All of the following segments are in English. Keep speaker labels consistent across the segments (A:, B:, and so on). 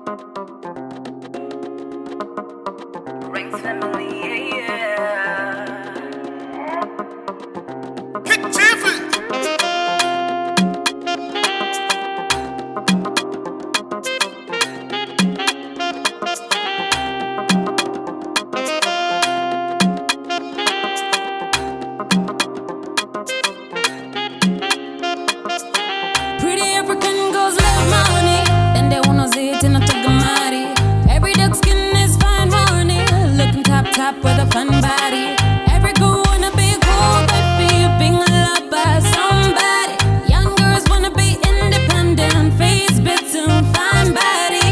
A: Rings family, yeah.
B: Pretty African girls love money, and they wanna see it in a tagamari. Every dark skin is fine money, looking top with a fun body. Every girl wanna be cool, but feel being loved by somebody. Young girls wanna be independent, face bits and fine body.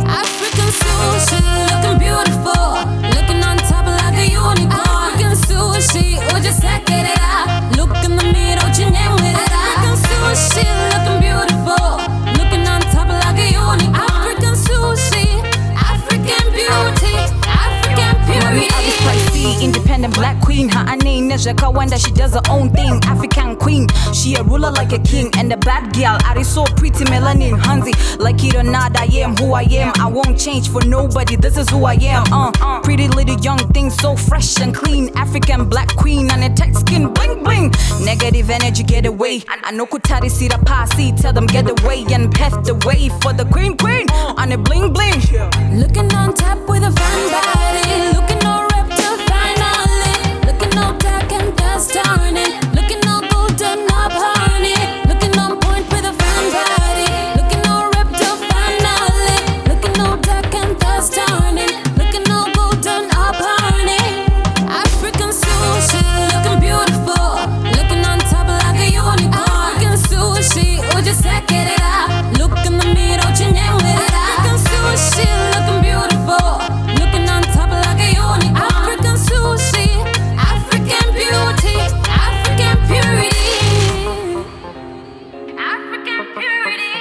B: African sushi, looking beautiful, looking on top like a unicorn. African sushi, or just check it out. Look in the mirror, chineng with it. African sushi, looking beautiful, looking on top like a unicorn. African sushi, African beauty, African purity.
C: Independent black queen, her name is Kawanda. She does her own thing, African queen. She a ruler like a king, and a bad girl. I so pretty, melanin, Hansi. Like it or not, I am who I am. I won't change for nobody. This is who I am. Pretty little young thing, so fresh and clean. African black queen, and a tight skin, bling bling. Negative energy, get away. I know Kutari see the posse, tell them get away and pave the way for the queen. On a bling bling.
B: Looking on top with a fine body, looking all ripped up finally, looking all dark and dust on it, looking all golden up honey, looking on point with a fine body, looking all ripped up finally, looking all dark and dust on it, looking all golden up honey. African sushi, looking beautiful, looking on top like a unicorn. African sushi, or just check it out. Look in the mirror, chineng with it. African sushi, looking beautiful, looking on top like a unicorn. African sushi, African beauty, African purity, African purity.